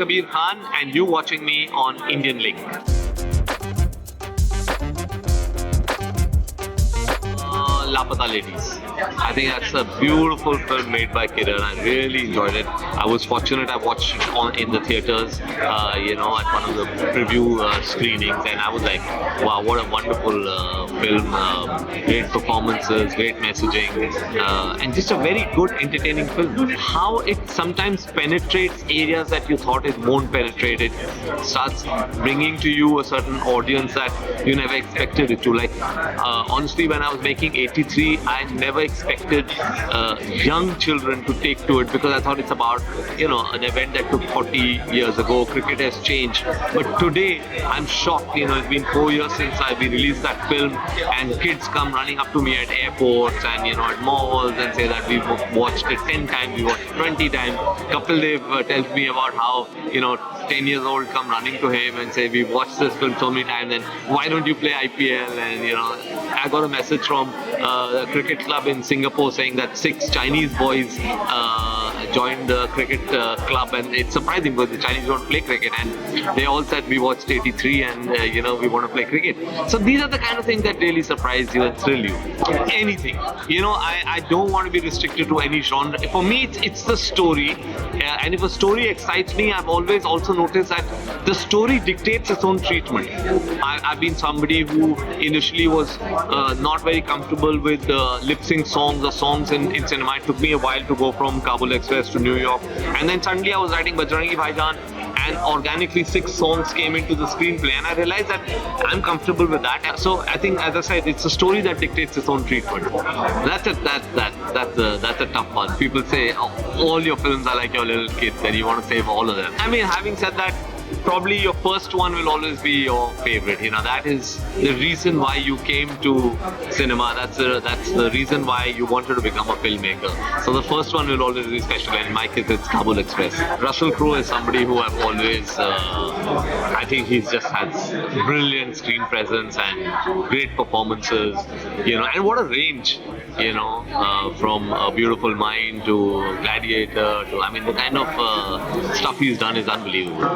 Kabir Khan and you watching me on Indian Link. Lapata Ladies. I think that's a beautiful film made by Kiran. I really enjoyed it. I was fortunate. I watched it in the theaters, at one of the preview screenings, and I was like, wow, what a wonderful film. Great performances, great messaging, and just a very good, entertaining film. How it sometimes penetrates areas that you thought it won't penetrate. It starts bringing to you a certain audience that you never expected it to. Like, honestly, when I was making 83, I never expected young children to take to it because I thought it's about, an event that took 40 years ago. Cricket has changed. But today, I'm shocked. It's been 4 years since we released that film, and kids come running up to me at airports and, at malls and say that we've watched it 10 times, we watched it 20 times. Kapil Dev tells me about how, 10 years old come running to him and say, we've watched this film so many times, and why don't you play IPL? And, I got a message from a cricket club in Singapore saying that 6 Chinese boys joined the cricket club, and it's surprising because the Chinese don't play cricket, and they all said we watched 83 and we want to play cricket. So these are the kind of things that really surprise you and thrill you. Anything. I don't want to be restricted to any genre. For me, it's the story, and if a story excites me, I've always also noticed that the story dictates its own treatment. I've been somebody who initially was not very comfortable with lip sync songs or songs in cinema. It took me a while to go from Kabul Express to New York, and then suddenly I was writing Bajrangi Bhaijaan, and organically 6 songs came into the screenplay, and I realized that I'm comfortable with that. So I think, as I said, it's a story that dictates its own treatment. That's a tough one. People say, oh, all your films are like your little kids and you want to save all of them. I mean, having said that, probably your first one will always be your favorite. That is the reason why you came to cinema. That's the reason why you wanted to become a filmmaker. So the first one will always be special. And in my case, it's Kabul Express. Russell Crowe is somebody who I've always, I think he's just had brilliant screen presence and great performances. And what a range. From A Beautiful Mind to Gladiator to, the kind of stuff he's done is unbelievable.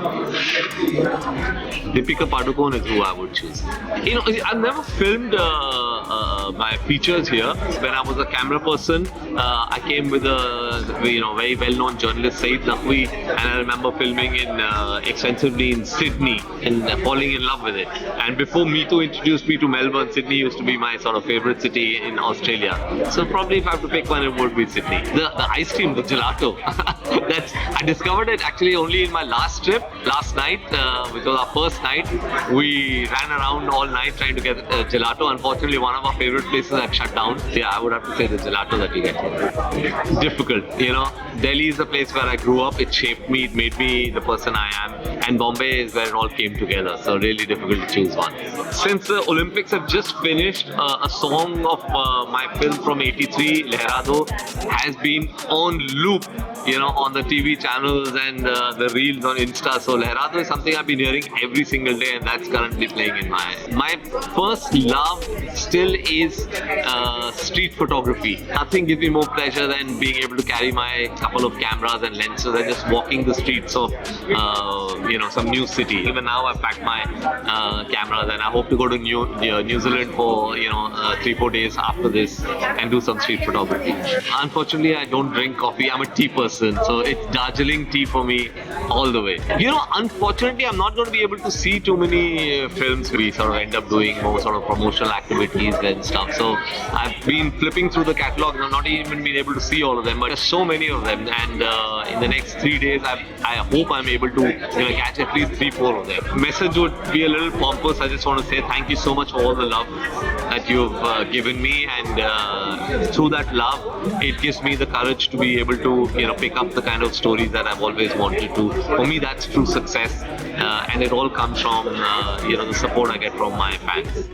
Deepika Padukone is who I would choose. I've never filmed my features here. When I was a camera person, I came with a very well-known journalist, Saeed Naqvi, and I remember filming extensively in Sydney and falling in love with it. And before Me Too introduced me to Melbourne, Sydney used to be my sort of favorite city in Australia. So probably if I have to pick one, it would be Sydney. The ice cream, the gelato. I discovered it actually only in my last trip, last night, which was our first night. We ran around all night trying to get gelato. Unfortunately, one of our favorite places had shut down. So yeah, I would have to say the gelato that you get here. Difficult, Delhi is the place where I grew up. It shaped me, it made me the person I am. And Bombay is where it all came together. So really difficult to choose one. Since the Olympics have just finished, a song of my film from 83, Lehrado, has been on loop, on the TV channels and the reels on Insta. So Lehrado is something I've been hearing every single day, and that's currently playing in my first love still is street photography. Nothing gives me more pleasure than being able to carry my couple of cameras and lenses and just walking the streets of some new city. Even now I've packed my cameras, and I hope to go to New Zealand for 3-4 days after this and do some street photography. Unfortunately, I don't drink coffee. I'm a tea person, so it's Darjeeling tea for me all the way. Unfortunately, I'm not going to be able to see too many films. We sort of end up doing more sort of promotional activities and stuff. So I've been flipping through the catalog and I've not even been able to see all of them, but there's so many of them. And in the next 3 days, I hope I'm able to catch at least 3-4 of them. Message would be a little pompous. I just want to say thank you so much for all the love that you've given me, and through that love, it gives me the courage to be able to pick up the kind of stories that I've always wanted to. For me, that's true success, and it all comes from the support I get from my fans.